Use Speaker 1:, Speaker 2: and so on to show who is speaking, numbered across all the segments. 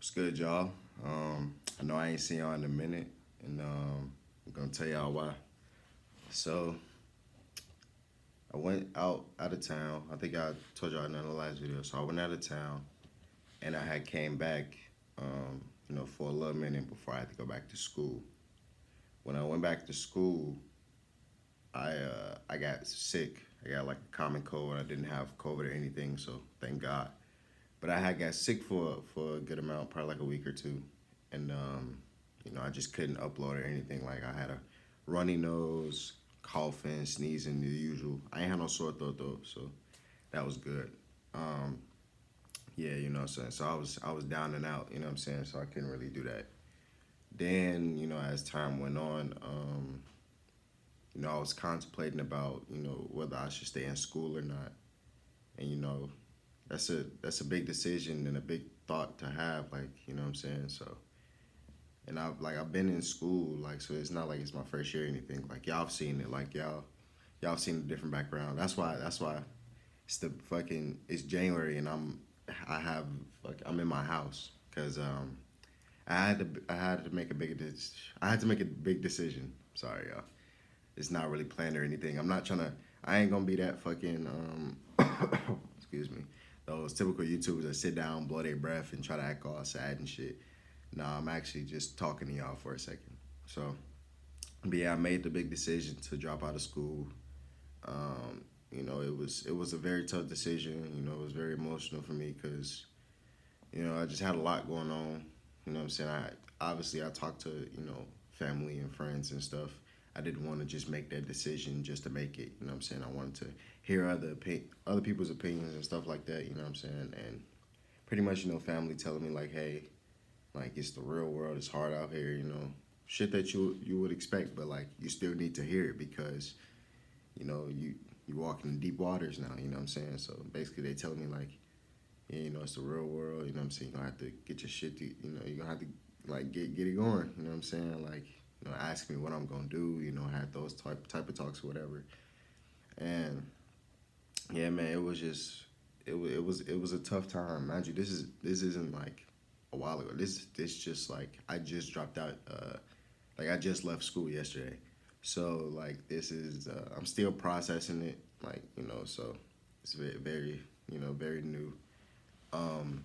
Speaker 1: What's good, y'all? I know I ain't seen y'all in a minute, and I'm gonna tell y'all why. So I went out of town. I think I told y'all in the last video. So I went out of town, and I had came back, for a little minute before I had to go back to school. When I went back to school, I got sick. I got like a common cold. I didn't have COVID or anything, so thank God. But I had got sick for a good amount, probably like a week or two, and I just couldn't upload or anything. Like I had a runny nose, coughing, sneezing, the usual. I ain't had no sore throat though, so that was good. Um, yeah, what I'm saying. So I was down and out, you know what I'm saying. So I couldn't really do that. Then as time went on, I was contemplating about whether I should stay in school or not, and that's a big decision and a big thought to have, like what I'm saying. So, and I've been in school, like, so it's not like it's my first year or anything. Like y'all have seen it, like y'all have seen a different background. That's why it's January and I'm in my house because I had to make a I had to make a big decision. Sorry, y'all. It's not really planned or anything. I'm not trying to. I ain't gonna be that fucking excuse me. Those typical YouTubers that sit down, blow their breath, and try to act all sad and shit. Nah, I'm actually just talking to y'all for a second. So, but yeah, I made the big decision to drop out of school. It was a very tough decision. It was very emotional for me because I just had a lot going on. What I'm saying. I talked to family and friends and stuff. I didn't want to just make that decision just to make it. What I'm saying. I wanted to hear other people's opinions and stuff like that. What I'm saying. And pretty much family telling me like, hey, like it's the real world. It's hard out here. Shit that you would expect, but like you still need to hear it because you walk in deep waters now. You know what I'm saying. So basically, they telling me like, yeah, it's the real world. You know what I'm saying. You're gonna have to get your shit. You're gonna have to like get it going. You know what I'm saying. Like ask me what I'm gonna do. Have those type of talks or whatever. And yeah, man, it was just it was a tough time. Mind you, this isn't like a while ago. This just like I just dropped out. Like I just left school yesterday. So like this is I'm still processing it. Like so it's very very new. Um,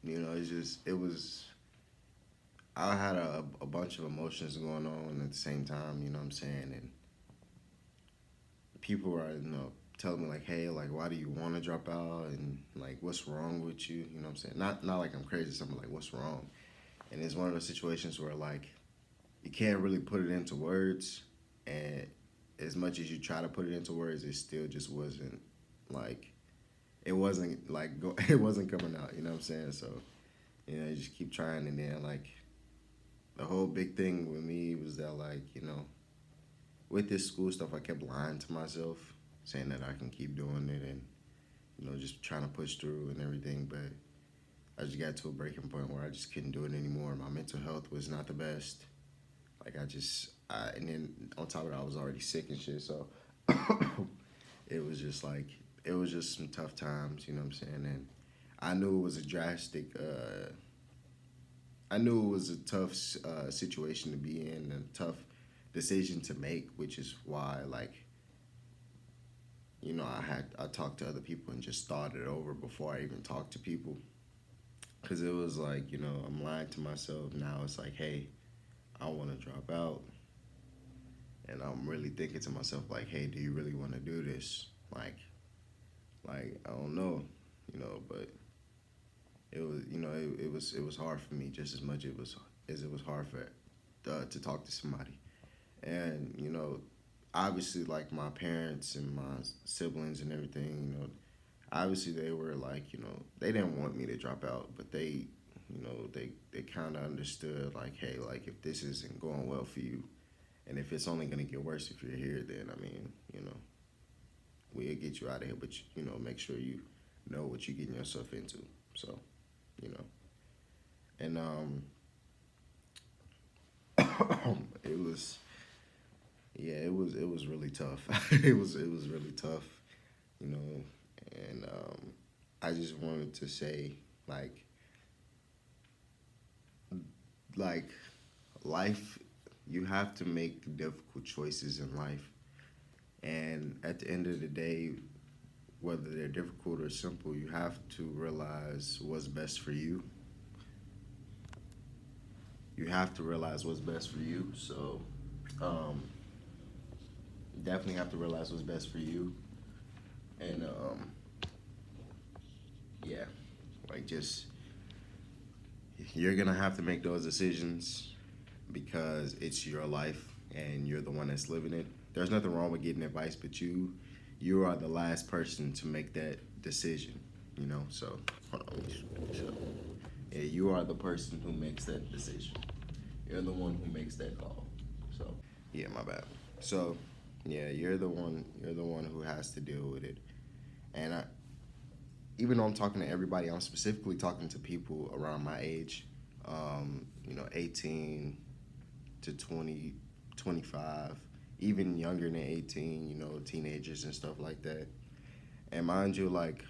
Speaker 1: it's just it was. I had a bunch of emotions going on at the same time. You know what I'm saying, and people were telling me like, hey, like why do you want to drop out and like what's wrong with you? You know what I'm saying? Not like I'm crazy. Something like what's wrong, and it's one of those situations where like you can't really put it into words, and as much as you try to put it into words, it still just wasn't like it wasn't coming out. You know what I'm saying? So you just keep trying, and then like the whole big thing with me was that like with this school stuff, I kept lying to myself, saying that I can keep doing it and just trying to push through and everything. But I just got to a breaking point where I just couldn't do it anymore. My mental health was not the best. Like and then on top of that, I was already sick and shit. So it was just like it was just some tough times. You know what I'm saying? And I knew it was a drastic. I knew it was a tough situation to be in and a tough decision to make, which is why like I talked to other people and just thought it over before I even talked to people, because it was like I'm lying to myself now. It's like, hey, I want to drop out, and I'm really thinking to myself like, hey, do you really want to do this? Like I don't know, but it was it was hard for me just as much as it was hard for to talk to somebody. And obviously like my parents and my siblings and everything, obviously they were like they didn't want me to drop out, but they kind of understood like, hey, like if this isn't going well for you, and if it's only gonna get worse if you're here, then I mean we'll get you out of here, but make sure you know what you're getting yourself into. So you know and it was, yeah, it was really tough. It was really tough, you know. And I just wanted to say like like life, you have to make difficult choices in life. And at the end of the day, whether they're difficult or simple, you have to realize what's best for you. You have to realize what's best for you. So, um, definitely have to realize what's best for you. And yeah, like just you're gonna have to make those decisions because it's your life and you're the one that's living it. There's nothing wrong with getting advice, but you are the last person to make that decision. You know, so hold on, shut up. Yeah, you are the person who makes that decision. You're the one who makes that call. So yeah, my bad. So yeah, you're the one. You're the one who has to deal with it. And even though I'm talking to everybody, I'm specifically talking to people around my age. 18 to 20, 25, even younger than 18. Teenagers and stuff like that. And mind you, like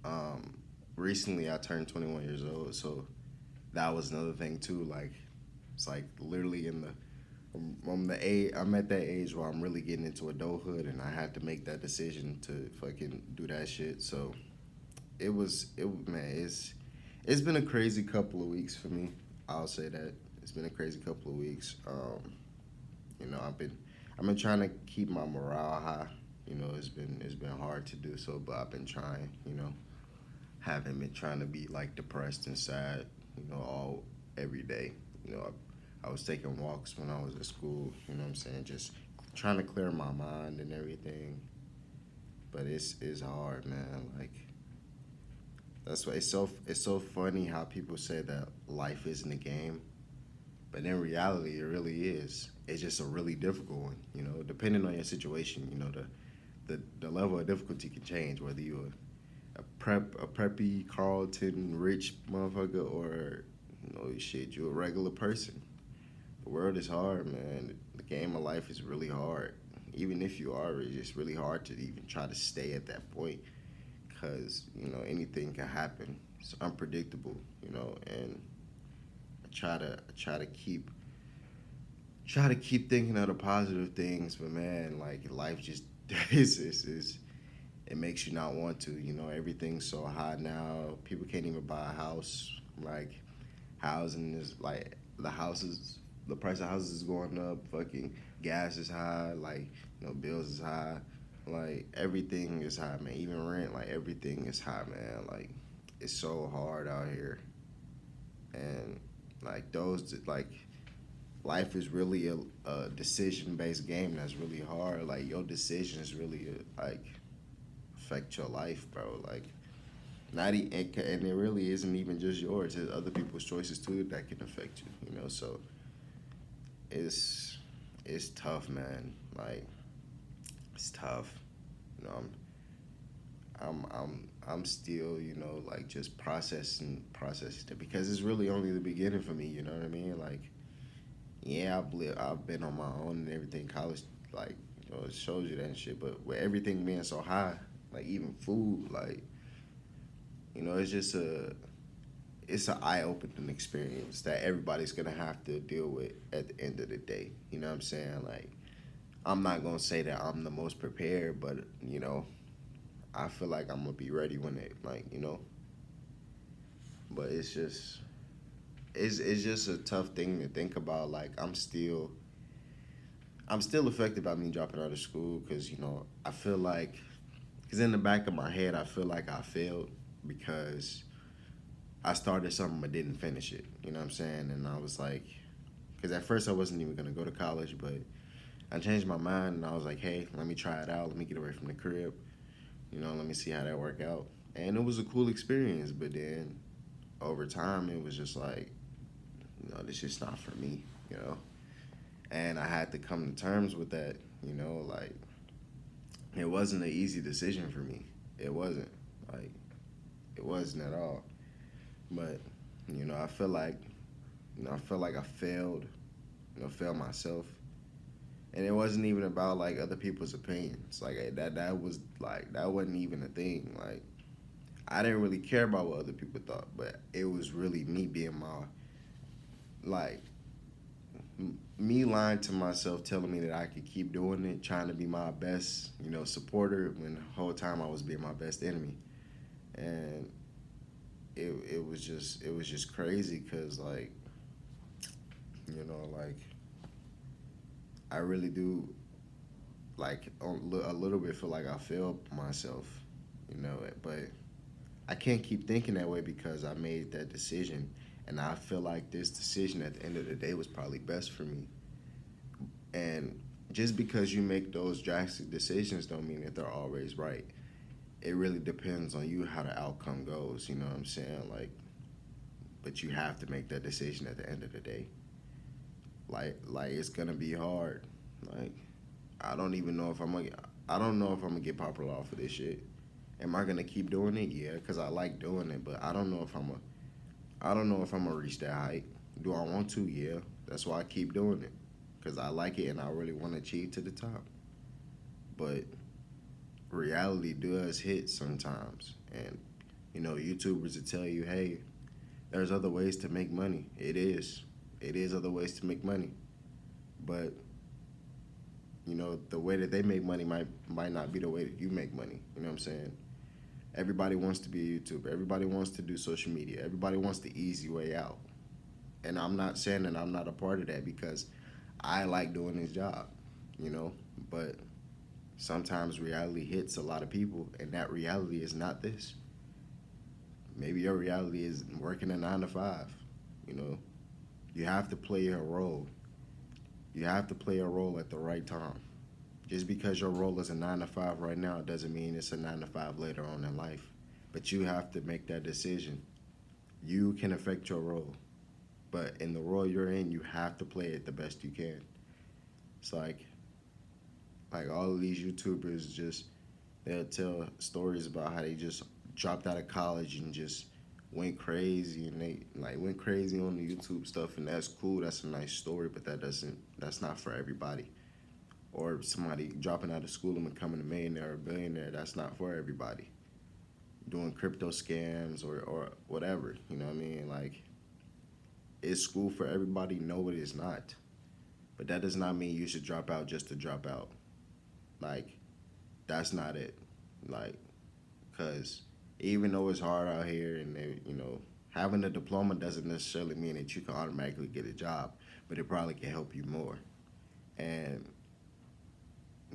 Speaker 1: um, recently I turned 21 years old, so that was another thing too. Like it's like literally in the I'm the age I'm at that age where I'm really getting into adulthood, and I had to make that decision to fucking do that shit. So it man, it's been a crazy couple of weeks for me. I'll say that it's been a crazy couple of weeks. I've been trying to keep my morale high. It's been hard to do so, but I've been trying. Haven't been trying to be like depressed and sad. All every day. I was taking walks when I was at school. You know what I'm saying? Just trying to clear my mind and everything. But it's hard, man. Like that's why it's so funny how people say that life isn't a game, but in reality, it really is. It's just a really difficult one. Depending on your situation. The level of difficulty can change whether you're a preppy Carlton rich motherfucker or shit, you're a regular person. The world is hard, man. The game of life is really hard. Even if you are, it's just really hard to even try to stay at that point because anything can happen. It's unpredictable, and I try to keep thinking of the positive things, but man, like life just is it makes you not want to. Everything's so high now. People can't even buy a house. Like housing is like the price of houses is going up. Fucking gas is high. Like bills is high. Like everything is high, man. Even rent, like everything is high, man. Like it's so hard out here, and like those like life is really a decision based game that's really hard. Like your decisions really like affect your life, bro. Like and it really isn't even just yours. There's other people's choices too that can affect you. So it's it's tough, man. Like it's tough. You know, I'm still like just processing it because it's really only the beginning for me. You know what I mean? Like yeah, I've been on my own and everything. College, like it shows you that and shit. But with everything being so high, like even food, like it's an eye opening experience that everybody's gonna have to deal with at the end of the day. You know what I'm saying? Like I'm not gonna say that I'm the most prepared, but I feel like I'm gonna be ready when it But it's just a tough thing to think about. Like I'm still affected by me dropping out of school because I feel like because in the back of my head I feel like I failed because I started something but didn't finish it. You know what I'm saying? And I was like, because at first I wasn't even gonna go to college, but I changed my mind and I was like, hey, let me try it out. Let me get away from the crib. Let me see how that work out. And it was a cool experience, but then over time it was just like, this just not for me. You know, and I had to come to terms with that. Like it wasn't an easy decision for me. It wasn't like it wasn't at all. But I feel like I failed. Failed myself, and it wasn't even about like other people's opinions. Like that wasn't even a thing. Like I didn't really care about what other people thought, but it was really me being like me lying to myself, telling me that I could keep doing it, trying to be my best, supporter, when the whole time I was being my best enemy. And it was just crazy because like I really do like a little bit feel like I failed myself, but I can't keep thinking that way because I made that decision, and I feel like this decision at the end of the day was probably best for me. And just because you make those drastic decisions don't mean that they're always right. It really depends on you how the outcome goes, you know what I'm saying? But you have to make that decision at the end of the day. Like it's gonna be hard. Like I don't even know if I'm gonna I don't know if I'm gonna get popular off of this shit. Am I gonna keep doing it? Yeah, because I like doing it, but I don't know if I'm gonna reach that height. Do I want to? Yeah. That's why I keep doing it. Because I like it and I really want to achieve to the top. But reality does hit sometimes. And, YouTubers will tell you, hey, there's other ways to make money. It is. It is other ways to make money. But, the way that they make money might not be the way that you make money. You know what I'm saying? Everybody wants to be a YouTuber. Everybody wants to do social media. Everybody wants the easy way out. And I'm not saying that I'm not a part of that because I like doing this job, you know. But sometimes reality hits a lot of people, and that reality is not this. Maybe your reality is working a 9 to 5. You know, you have to play your role. You have to play a role at the right time. Just because your role is a 9 to 5 right now doesn't mean it's a 9 to 5 later on in life. But you have to make that decision. You can affect your role, but in the role you're in, you have to play it the best you can. It's like all of these YouTubers just they'll tell stories about how they just dropped out of college and just went crazy and they like went crazy on the YouTube stuff, and that's cool. That's a nice story, but that's not for everybody. Or somebody dropping out of school and becoming a millionaire or a billionaire, that's not for everybody. Doing crypto scams or whatever, you know what I mean? Like, is school for everybody? No, it is not. But that does not mean you should drop out just to drop out. Like, that's not it. Like, because even though it's hard out here and, having a diploma doesn't necessarily mean that you can automatically get a job, but it probably can help you more. And,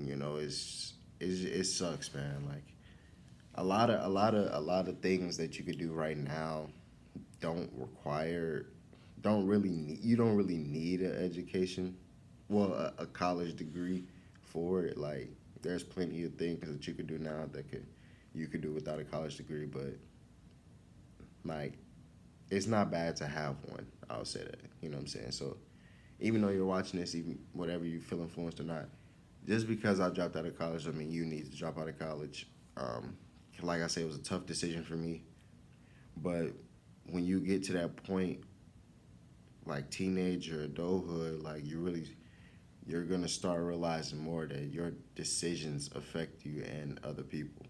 Speaker 1: it sucks, man. Like, a lot of things that you could do right now don't require you don't really need an education, well, a college degree for it. Like, there's plenty of things that you could do now that could you could do without a college degree, but like it's not bad to have one. I'll say that. You know what I'm saying? So even though you're watching this, even whatever you feel influenced or not, just because I dropped out of college, I mean you need to drop out of college. Um, like I said, it was a tough decision for me, but when you get to that point, like teenager, adulthood, like you're gonna start realizing more that your decisions affect you and other people.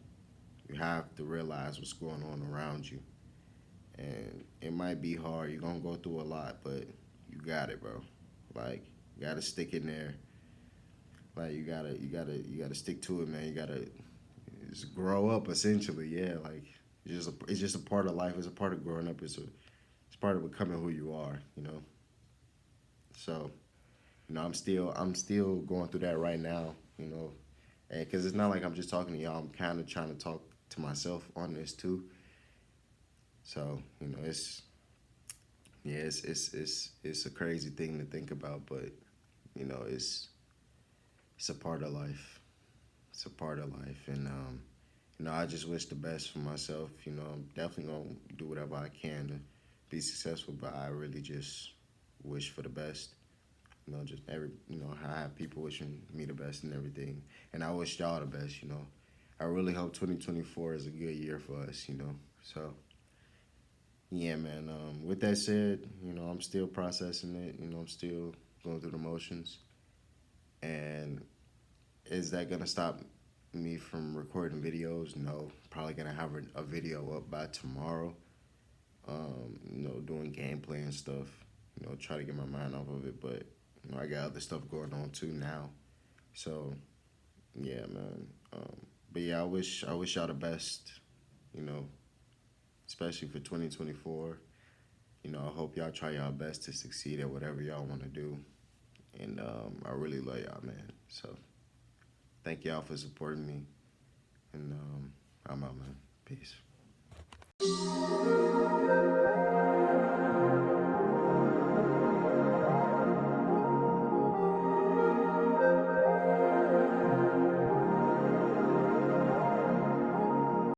Speaker 1: You have to realize what's going on around you, and it might be hard. You're gonna go through a lot, but you got it, bro. Like, you gotta stick in there. Like, you gotta stick to it, man. You gotta just grow up, essentially. Yeah, like it's just a part of life. It's a part of growing up. It's part of becoming who you are. So I'm still going through that right now. And because it's not like I'm just talking to y'all. I'm kind of trying to talk to myself on this too. So it's yeah, it's a crazy thing to think about, but it's a part of life. It's a part of life, and I just wish the best for myself. I'm definitely gonna do whatever I can to be successful, but I really just wish for the best. Just I have people wishing me the best and everything, and I wish y'all the best. I really hope 2024 is a good year for us. So yeah, man. With that said, I'm still processing it. I'm still going through the motions, and is that gonna stop me from recording videos? No, probably gonna have a video up by tomorrow. Doing gameplay and stuff. try to get my mind off of it. But I got other stuff going on too now. So yeah, man. But yeah, I wish y'all the best. You know, especially for 2024. I hope y'all try y'all best to succeed at whatever y'all want to do. And I really love y'all, man. So thank y'all for supporting me. And I'm out, man. Peace.